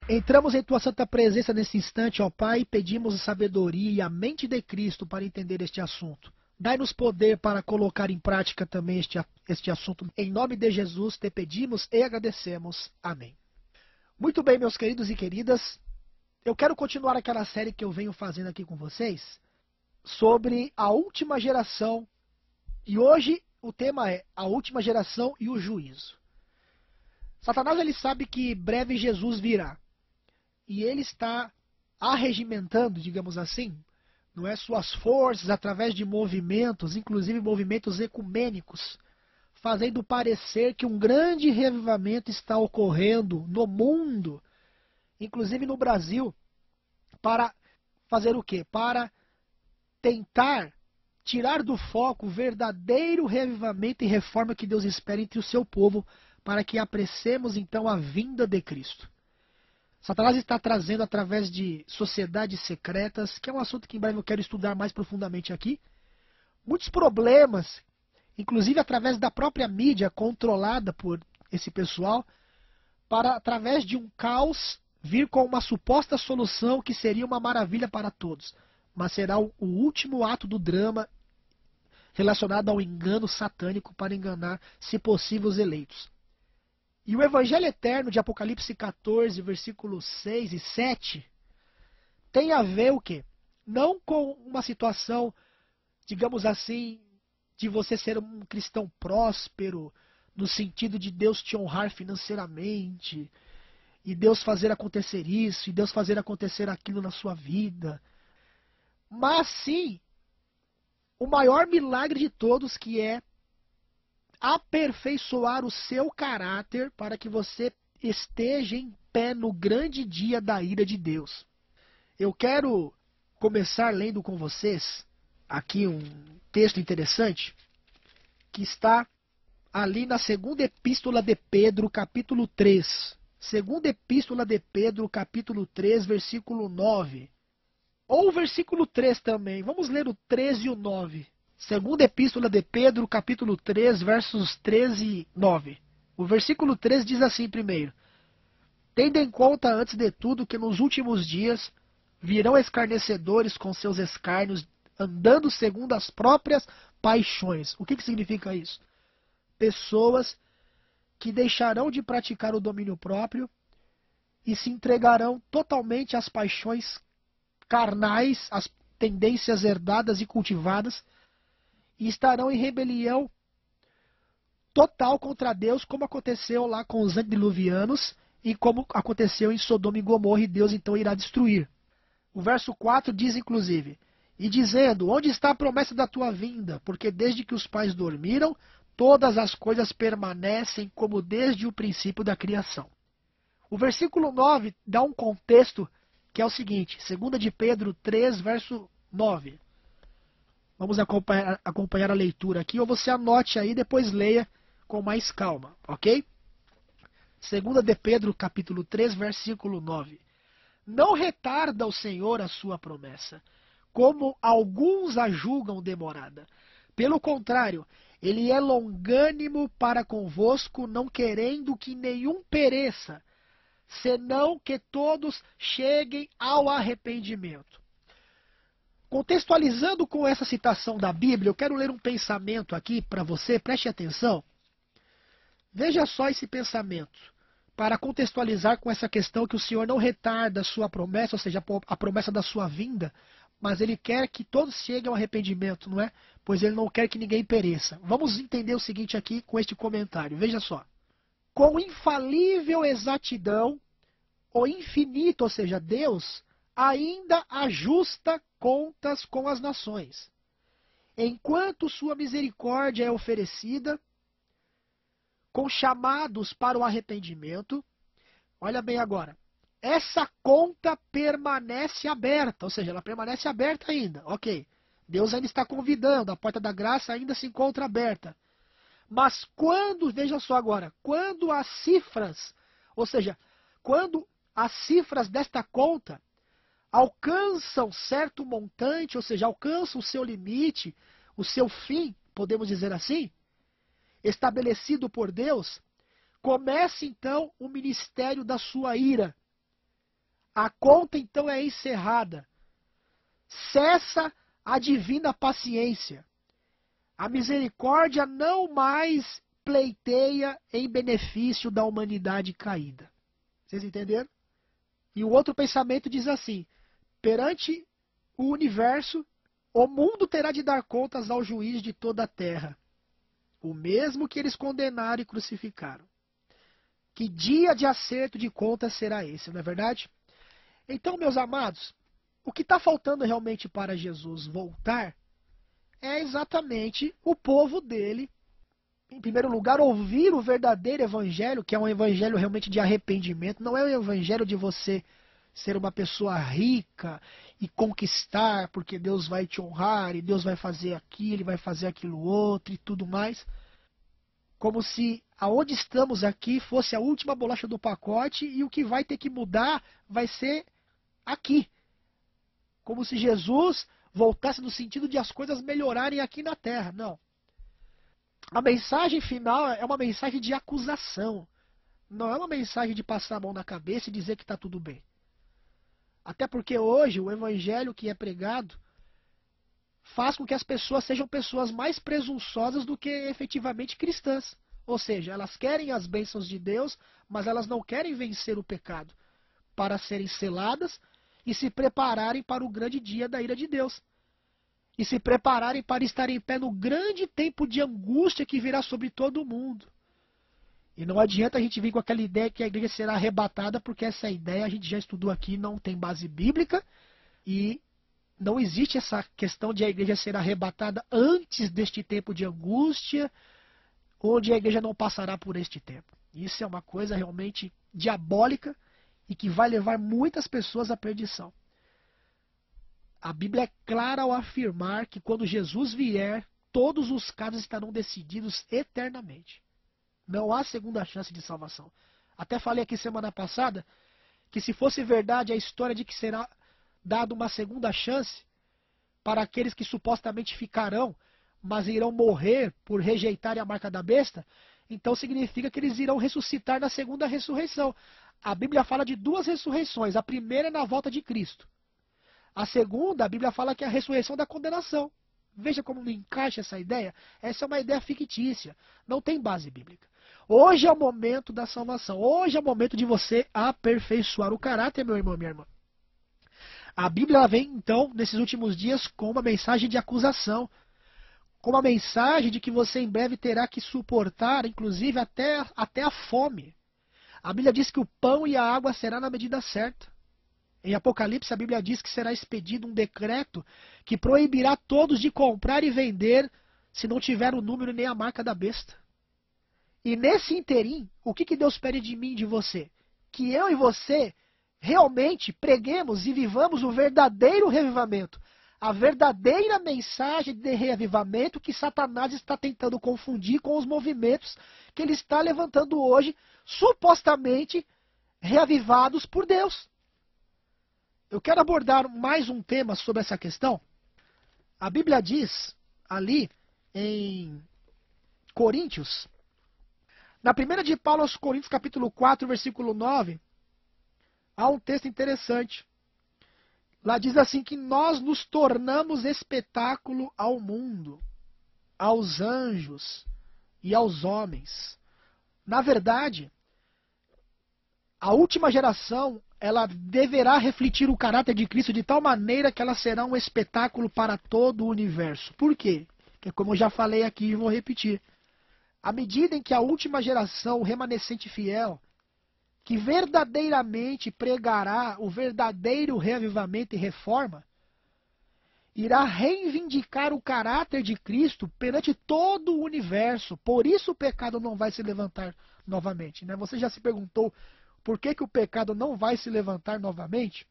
Entramos em tua santa presença nesse instante, ó Pai, e pedimos a sabedoria e a mente de Cristo para entender este assunto. Dai-nos poder para colocar em prática também este assunto. Em nome de Jesus te pedimos e agradecemos. Amém. Muito bem, meus queridos e queridas, eu quero continuar aquela série que eu venho fazendo aqui com vocês sobre a última geração. E hoje o tema é a última geração e o juízo. Satanás ele sabe que breve Jesus virá. E ele está arregimentando, digamos assim, não é, suas forças através de movimentos, inclusive movimentos ecumênicos, fazendo parecer que um grande revivamento está ocorrendo no mundo, inclusive no Brasil, para fazer o quê? Para tentar tirar do foco o verdadeiro revivamento e reforma que Deus espera entre o seu povo, para que apreciemos então a vinda de Cristo. Satanás está trazendo através de sociedades secretas, que é um assunto que em breve eu quero estudar mais profundamente aqui, muitos problemas, inclusive através da própria mídia controlada por esse pessoal, para através de um caos vir com uma suposta solução que seria uma maravilha para todos, mas será o último ato do drama relacionado ao engano satânico para enganar, se possível, os eleitos. E o Evangelho Eterno de Apocalipse 14, versículos 6 e 7, tem a ver o quê? Não com uma situação, digamos assim, de você ser um cristão próspero, no sentido de Deus te honrar financeiramente, e Deus fazer acontecer isso, e Deus fazer acontecer aquilo na sua vida. Mas sim, o maior milagre de todos, que é aperfeiçoar o seu caráter para que você esteja em pé no grande dia da ira de Deus. Eu quero começar lendo com vocês aqui um texto interessante que está ali na segunda epístola de Pedro, capítulo 3. Segunda epístola de Pedro, capítulo 3, versículo 9. Ou o versículo 3 também. Vamos ler o 13 e o 9. Segunda Epístola de Pedro, capítulo 3, versos 13 e 9. O versículo 3 diz assim primeiro: Tendo em conta antes de tudo que nos últimos dias virão escarnecedores com seus escárnios, andando segundo as próprias paixões. O que significa isso? Pessoas que deixarão de praticar o domínio próprio e se entregarão totalmente às paixões carnais, às tendências herdadas e cultivadas, e estarão em rebelião total contra Deus, como aconteceu lá com os antediluvianos e como aconteceu em Sodoma e Gomorra, e Deus então irá destruir. O verso 4 diz inclusive: E dizendo, onde está a promessa da tua vinda? Porque desde que os pais dormiram, todas as coisas permanecem como desde o princípio da criação. O versículo 9 dá um contexto que é o seguinte, 2 de Pedro 3, verso 9. Vamos acompanhar a leitura aqui, ou você anote aí, depois leia com mais calma, ok? 2 de Pedro, capítulo 3, versículo 9. Não retarda o Senhor a sua promessa, como alguns a julgam demorada. Pelo contrário, ele é longânimo para convosco, não querendo que nenhum pereça, senão que todos cheguem ao arrependimento. Contextualizando com essa citação da Bíblia, eu quero ler um pensamento aqui para você, preste atenção. Veja só esse pensamento, para contextualizar com essa questão que o Senhor não retarda a sua promessa, ou seja, a promessa da sua vinda, mas Ele quer que todos cheguem ao arrependimento, não é? Pois Ele não quer que ninguém pereça. Vamos entender o seguinte aqui com este comentário, veja só. Com infalível exatidão, o infinito, ou seja, Deus, ainda ajusta contas com as nações, enquanto sua misericórdia é oferecida com chamados para o arrependimento. Olha bem agora, essa conta permanece aberta, ou seja, ela permanece aberta ainda, ok. Deus ainda está convidando, a porta da graça ainda se encontra aberta. Mas quando, veja só agora, quando as cifras, ou seja, quando as cifras desta conta alcançam certo montante, ou seja, alcançam o seu limite, o seu fim, podemos dizer assim, estabelecido por Deus, começa então o ministério da sua ira. A conta então é encerrada. Cessa a divina paciência. A misericórdia não mais pleiteia em benefício da humanidade caída. Vocês entenderam? E o outro pensamento diz assim: perante o universo, o mundo terá de dar contas ao juiz de toda a terra, o mesmo que eles condenaram e crucificaram. Que dia de acerto de contas será esse, não é verdade? Então, meus amados, o que está faltando realmente para Jesus voltar é exatamente o povo dele, em primeiro lugar, ouvir o verdadeiro evangelho, que é um evangelho realmente de arrependimento. Não é um evangelho de você ser uma pessoa rica e conquistar, porque Deus vai te honrar, e Deus vai fazer aquilo, e vai fazer aquilo outro e tudo mais. Como se aonde estamos aqui fosse a última bolacha do pacote e o que vai ter que mudar vai ser aqui. Como se Jesus voltasse no sentido de as coisas melhorarem aqui na terra. Não. A mensagem final é uma mensagem de acusação. Não é uma mensagem de passar a mão na cabeça e dizer que está tudo bem. Até porque hoje o evangelho que é pregado faz com que as pessoas sejam pessoas mais presunçosas do que efetivamente cristãs. Ou seja, elas querem as bênçãos de Deus, mas elas não querem vencer o pecado para serem seladas e se prepararem para o grande dia da ira de Deus. E se prepararem para estar em pé no grande tempo de angústia que virá sobre todo o mundo. E não adianta a gente vir com aquela ideia que a igreja será arrebatada, porque essa ideia a gente já estudou aqui, não tem base bíblica, e não existe essa questão de a igreja ser arrebatada antes deste tempo de angústia, onde a igreja não passará por este tempo. Isso é uma coisa realmente diabólica e que vai levar muitas pessoas à perdição. A Bíblia é clara ao afirmar que quando Jesus vier, todos os casos estarão decididos eternamente. Não há segunda chance de salvação. Até falei aqui semana passada que se fosse verdade a história de que será dada uma segunda chance para aqueles que supostamente ficarão, mas irão morrer por rejeitarem a marca da besta, então significa que eles irão ressuscitar na segunda ressurreição. A Bíblia fala de duas ressurreições. A primeira é na volta de Cristo. A segunda, a Bíblia fala que é a ressurreição da condenação. Veja como não encaixa essa ideia. Essa é uma ideia fictícia. Não tem base bíblica. Hoje é o momento da salvação. Hoje é o momento de você aperfeiçoar o caráter, meu irmão, minha irmã. A Bíblia vem, então, nesses últimos dias, com uma mensagem de acusação. Com uma mensagem de que você em breve terá que suportar, inclusive, até a fome. A Bíblia diz que o pão e a água será na medida certa. Em Apocalipse, a Bíblia diz que será expedido um decreto que proibirá todos de comprar e vender se não tiver o número nem a marca da besta. E nesse interim, o que Deus pede de mim e de você? Que eu e você realmente preguemos e vivamos o verdadeiro revivamento. A verdadeira mensagem de reavivamento que Satanás está tentando confundir com os movimentos que ele está levantando hoje, supostamente reavivados por Deus. Eu quero abordar mais um tema sobre essa questão. A Bíblia diz ali em Coríntios, na primeira de Paulo aos Coríntios, capítulo 4, versículo 9, há um texto interessante. Lá diz assim que nós nos tornamos espetáculo ao mundo, aos anjos e aos homens. Na verdade, a última geração ela deverá refletir o caráter de Cristo de tal maneira que ela será um espetáculo para todo o universo. Por quê? Porque, como eu já falei aqui e vou repetir, à medida em que a última geração, o remanescente fiel, que verdadeiramente pregará o verdadeiro reavivamento e reforma, irá reivindicar o caráter de Cristo perante todo o universo. Por isso o pecado não vai se levantar novamente. Né? Você já se perguntou por que o pecado não vai se levantar novamente?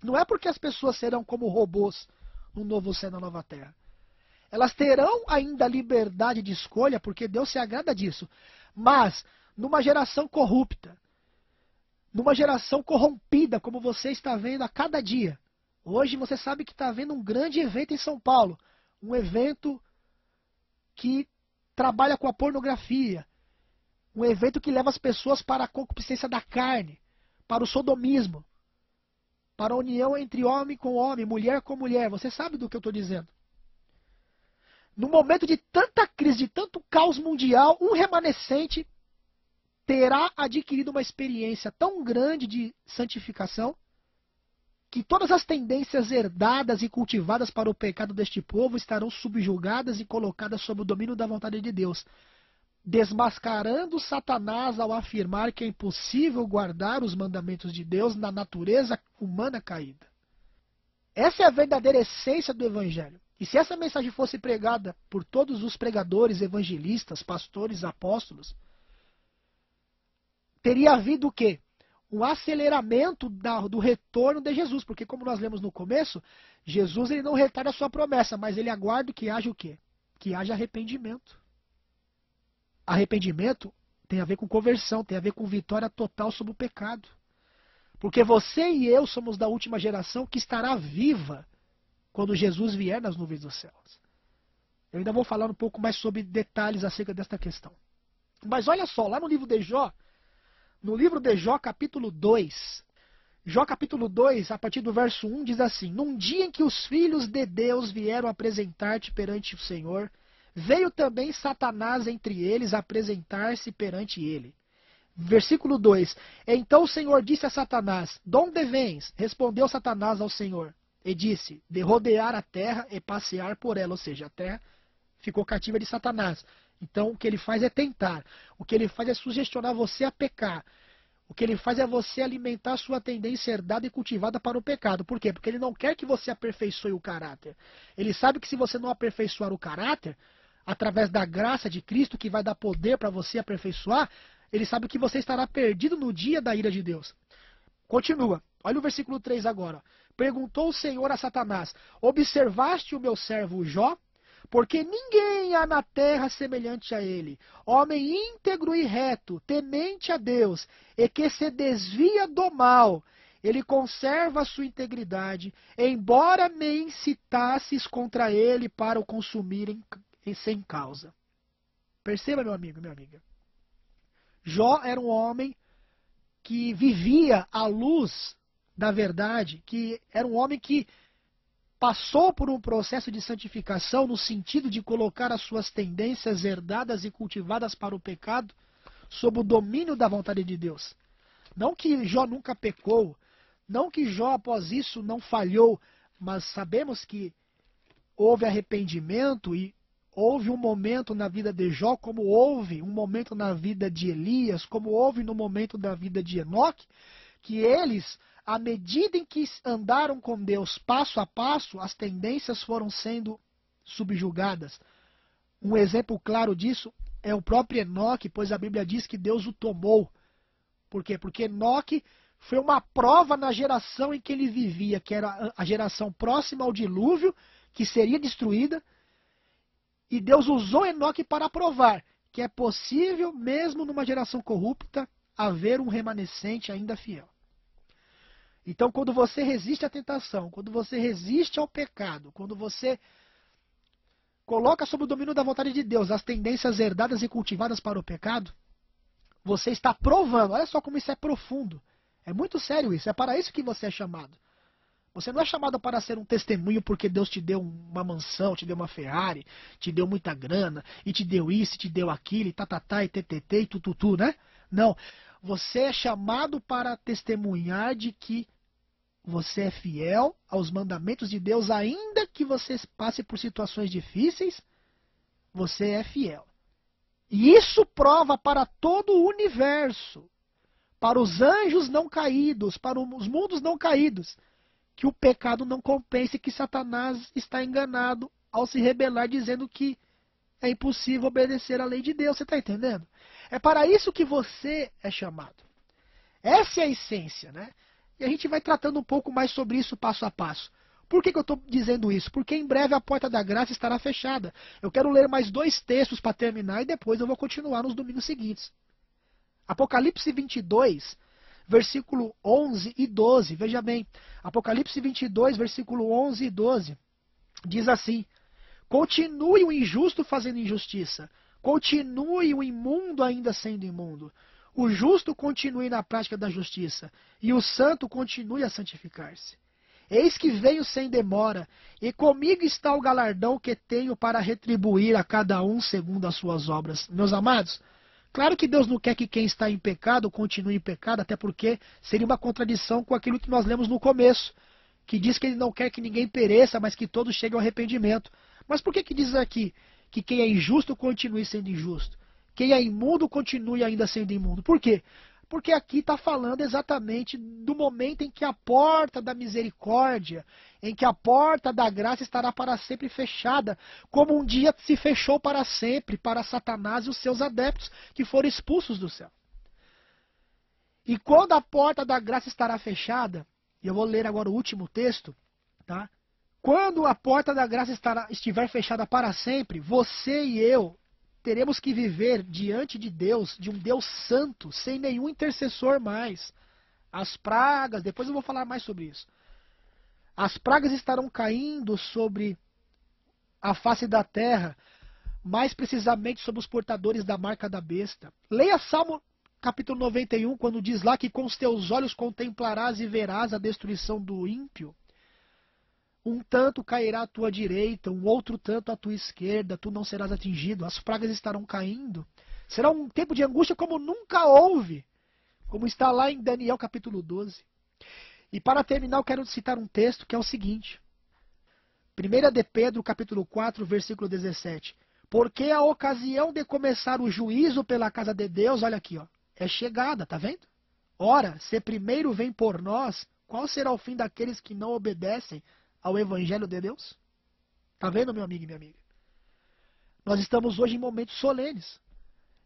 Não é porque as pessoas serão como robôs no novo céu e na nova terra. Elas terão ainda liberdade de escolha, porque Deus se agrada disso. Mas, numa geração corrupta, numa geração corrompida, como você está vendo a cada dia. Hoje você sabe que está havendo um grande evento em São Paulo. Um evento que trabalha com a pornografia. Um evento que leva as pessoas para a concupiscência da carne, para o sodomismo. para a união entre homem com homem, mulher com mulher. Você sabe do que eu estou dizendo. No momento de tanta crise, de tanto caos mundial, um remanescente terá adquirido uma experiência tão grande de santificação que todas as tendências herdadas e cultivadas para o pecado deste povo estarão subjugadas e colocadas sob o domínio da vontade de Deus, desmascarando Satanás ao afirmar que é impossível guardar os mandamentos de Deus na natureza humana caída. Essa é a verdadeira essência do Evangelho. E se essa mensagem fosse pregada por todos os pregadores, evangelistas, pastores, apóstolos, teria havido o quê? Um aceleramento do retorno de Jesus. Porque como nós lemos no começo, Jesus ele não retarda a sua promessa, mas ele aguarda que haja o quê? Que haja arrependimento. Arrependimento tem a ver com conversão, tem a ver com vitória total sobre o pecado. Porque você e eu somos da última geração que estará viva quando Jesus vier nas nuvens dos céus. Eu ainda vou falar um pouco mais sobre detalhes acerca desta questão. Mas olha só, lá no livro de Jó, no livro de Jó, capítulo 2, Jó capítulo 2, a partir do verso 1, diz assim: Num dia em que os filhos de Deus vieram apresentar-te perante o Senhor, veio também Satanás entre eles apresentar-se perante ele. Versículo 2: Então o Senhor disse a Satanás: De onde vens? Respondeu Satanás ao Senhor, e disse: De rodear a terra e passear por ela. Ou seja, a terra ficou cativa de Satanás. Então o que ele faz é tentar. O que ele faz é sugestionar você a pecar. O que ele faz é você alimentar a sua tendência herdada e cultivada para o pecado. Por quê? Porque ele não quer que você aperfeiçoe o caráter. Ele sabe que se você não aperfeiçoar o caráter, através da graça de Cristo, que vai dar poder para você aperfeiçoar, ele sabe que você estará perdido no dia da ira de Deus. Continua. Olha o versículo 3 agora. Perguntou o Senhor a Satanás: Observaste o meu servo Jó? Porque ninguém há na terra semelhante a ele, homem íntegro e reto, temente a Deus, e que se desvia do mal. Ele conserva a sua integridade, embora me incitasses contra ele para o consumirem sem causa. Perceba, meu amigo, minha amiga. Jó era um homem que vivia à luz da verdade, que era um homem que passou por um processo de santificação no sentido de colocar as suas tendências herdadas e cultivadas para o pecado sob o domínio da vontade de Deus. Não que Jó nunca pecou, não que Jó após isso não falhou, mas sabemos que houve arrependimento e houve um momento na vida de Jó, como houve um momento na vida de Elias, como houve no momento da vida de Enoque, que eles, à medida em que andaram com Deus passo a passo, as tendências foram sendo subjugadas. Um exemplo claro disso é o próprio Enoque, pois a Bíblia diz que Deus o tomou. Por quê? Porque Enoque foi uma prova na geração em que ele vivia, que era a geração próxima ao dilúvio, que seria destruída. E Deus usou Enoque para provar que é possível, mesmo numa geração corrupta, haver um remanescente ainda fiel. Então, quando você resiste à tentação, quando você resiste ao pecado, quando você coloca sob o domínio da vontade de Deus as tendências herdadas e cultivadas para o pecado, você está provando. Olha só como isso é profundo. É muito sério isso. É para isso que você é chamado. Você não é chamado para ser um testemunho porque Deus te deu uma mansão, te deu uma Ferrari, te deu muita grana, e te deu isso, e te deu aquilo, e tatatá, e ttt, e tututu, né? Não. Você é chamado para testemunhar de que você é fiel aos mandamentos de Deus, ainda que você passe por situações difíceis, você é fiel. E isso prova para todo o universo, para os anjos não caídos, para os mundos não caídos, que o pecado não compensa e que Satanás está enganado ao se rebelar dizendo que é impossível obedecer à lei de Deus. Você está entendendo? É para isso que você é chamado. Essa é a essência, né? E a gente vai tratando um pouco mais sobre isso passo a passo. Por que eu estou dizendo isso? Porque em breve a porta da graça estará fechada. Eu quero ler mais 2 textos para terminar e depois eu vou continuar nos domingos seguintes. Apocalipse 22, versículo 11 e 12. Veja bem, Apocalipse 22, versículo 11 e 12. Diz assim: Continue o injusto fazendo injustiça. Continue o imundo ainda sendo imundo. o justo continue na prática da justiça, e o santo continue a santificar-se. Eis que venho sem demora, e comigo está o galardão que tenho para retribuir a cada um segundo as suas obras. Meus amados, claro que Deus não quer que quem está em pecado continue em pecado, até porque seria uma contradição com aquilo que nós lemos no começo, que diz que ele não quer que ninguém pereça, mas que todos cheguem ao arrependimento. Mas por que diz aqui que quem é injusto continue sendo injusto? Quem é imundo continue ainda sendo imundo. Por quê? Porque aqui está falando exatamente do momento em que a porta da misericórdia, em que a porta da graça estará para sempre fechada, como um dia se fechou para sempre para Satanás e os seus adeptos, que foram expulsos do céu. E quando a porta da graça estará fechada, e eu vou ler agora o último texto, tá? Quando a porta da graça estiver fechada para sempre, você e eu teremos que viver diante de Deus, de um Deus santo, sem nenhum intercessor mais. As pragas, depois eu vou falar mais sobre isso. As pragas estarão caindo sobre a face da terra, mais precisamente sobre os portadores da marca da besta. Leia Salmo capítulo 91, quando diz lá que com os teus olhos contemplarás e verás a destruição do ímpio. Um tanto cairá à tua direita, um outro tanto à tua esquerda, tu não serás atingido, as pragas estarão caindo. Será um tempo de angústia como nunca houve, como está lá em Daniel capítulo 12. E para terminar eu quero citar um texto que é o seguinte. 1 de Pedro capítulo 4, versículo 17. Porque a ocasião de começar o juízo pela casa de Deus, olha aqui, ó, é chegada, tá vendo? Ora, se primeiro vem por nós, qual será o fim daqueles que não obedecem ao Evangelho de Deus? Está vendo, meu amigo e minha amiga? Nós estamos hoje em momentos solenes.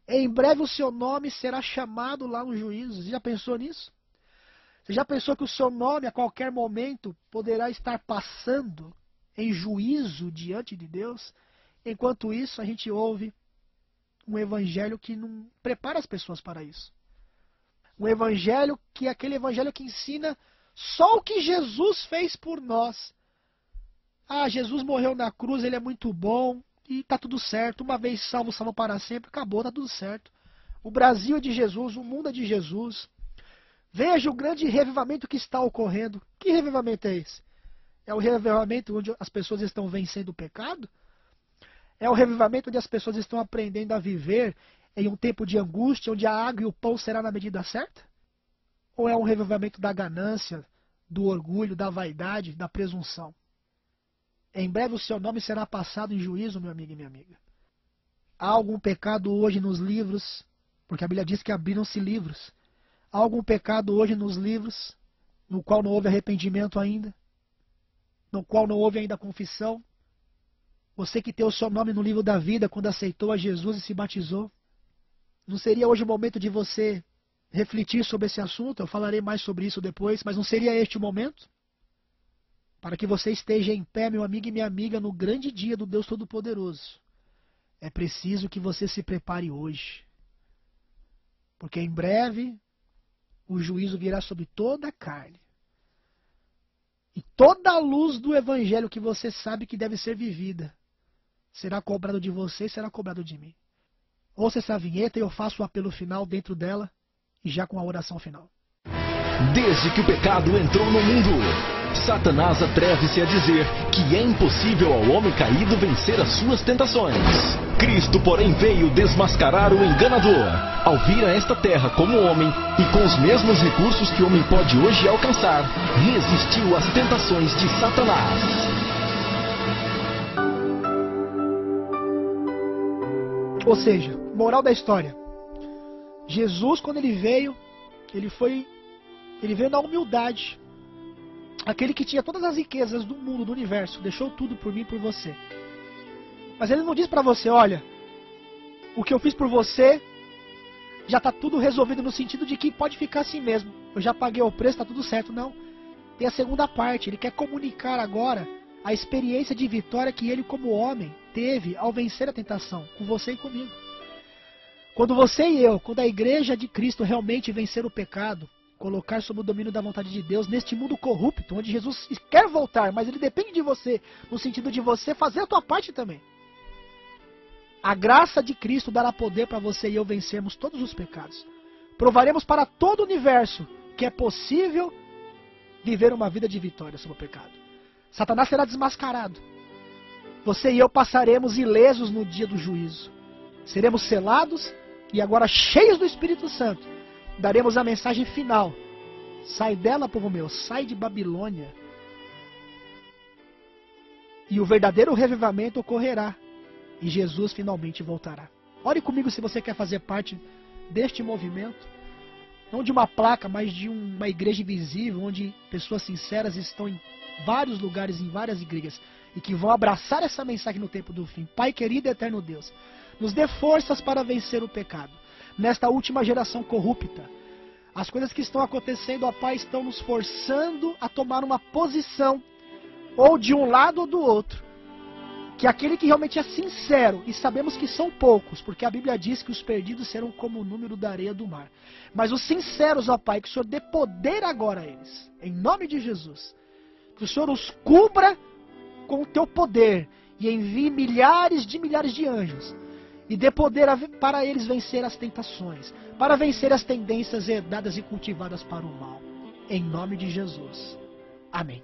Em breve o seu nome será chamado lá no juízo. Você já pensou nisso? Você já pensou que o seu nome a qualquer momento poderá estar passando em juízo diante de Deus? Enquanto isso, a gente ouve um evangelho que não prepara as pessoas para isso. Um evangelho que é aquele evangelho que ensina só o que Jesus fez por nós. Ah, Jesus morreu na cruz, ele é muito bom e tá tudo certo. Uma vez salvo, salvo para sempre, acabou, tá tudo certo. O Brasil é de Jesus, o mundo é de Jesus. Veja o grande revivamento que está ocorrendo. Que revivamento é esse? É o revivamento onde as pessoas estão vencendo o pecado? É o revivamento onde as pessoas estão aprendendo a viver em um tempo de angústia, onde a água e o pão será na medida certa? Ou é um revivamento da ganância, do orgulho, da vaidade, da presunção? Em breve o seu nome será passado em juízo, meu amigo e minha amiga. Há algum pecado hoje nos livros? Porque a Bíblia diz que abriram-se livros. Há algum pecado hoje nos livros, no qual não houve arrependimento ainda? No qual não houve ainda confissão? Você que tem o seu nome no livro da vida quando aceitou a Jesus e se batizou? Não seria hoje o momento de você refletir sobre esse assunto? Eu falarei mais sobre isso depois, mas não seria este o momento? Para que você esteja em pé, meu amigo e minha amiga, no grande dia do Deus Todo-Poderoso, é preciso que você se prepare hoje. Porque em breve o juízo virá sobre toda a carne. E toda a luz do evangelho que você sabe que deve ser vivida será cobrado de você e será cobrado de mim. Ouça essa vinheta e eu faço o apelo final dentro dela e já com a oração final. Desde que o pecado entrou no mundo, Satanás atreve-se a dizer que é impossível ao homem caído vencer as suas tentações. Cristo, porém, veio desmascarar o enganador, ao vir a esta terra como homem e com os mesmos recursos que o homem pode hoje alcançar, resistiu às tentações de Satanás. Ou seja, moral da história. Jesus, quando ele veio na humildade. Aquele que tinha todas as riquezas do mundo, do universo, deixou tudo por mim e por você. Mas ele não diz para você, olha, o que eu fiz por você já está tudo resolvido no sentido de que pode ficar assim mesmo. Eu já paguei o preço, está tudo certo. Não. Tem a segunda parte. Ele quer comunicar agora a experiência de vitória que ele, como homem, teve ao vencer a tentação, com você e comigo. Quando você e eu, quando a igreja de Cristo realmente vencer o pecado, colocar sob o domínio da vontade de Deus neste mundo corrupto, onde Jesus quer voltar, mas ele depende de você, no sentido de você fazer a tua parte também. A graça de Cristo dará poder para você e eu vencermos todos os pecados. Provaremos para todo o universo que é possível viver uma vida de vitória sobre o pecado. Satanás será desmascarado. Você e eu passaremos ilesos no dia do juízo. Seremos selados e agora cheios do Espírito Santo. Daremos a mensagem final. Sai dela, povo meu, sai de Babilônia. E o verdadeiro revivamento ocorrerá. E Jesus finalmente voltará. Ore comigo se você quer fazer parte deste movimento. Não de uma placa, mas de uma igreja invisível, onde pessoas sinceras estão em vários lugares, em várias igrejas, e que vão abraçar essa mensagem no tempo do fim. Pai querido e eterno Deus, nos dê forças para vencer o pecado. Nesta última geração corrupta, as coisas que estão acontecendo, ó Pai, estão nos forçando a tomar uma posição, ou de um lado ou do outro. Que aquele que realmente é sincero, e sabemos que são poucos, porque a Bíblia diz que os perdidos serão como o número da areia do mar. Mas os sinceros, ó Pai, que o Senhor dê poder agora a eles, em nome de Jesus. Que o Senhor os cubra com o teu poder, e envie milhares de anjos, e dê poder para eles vencer as tentações, para vencer as tendências herdadas e cultivadas para o mal. Em nome de Jesus. Amém.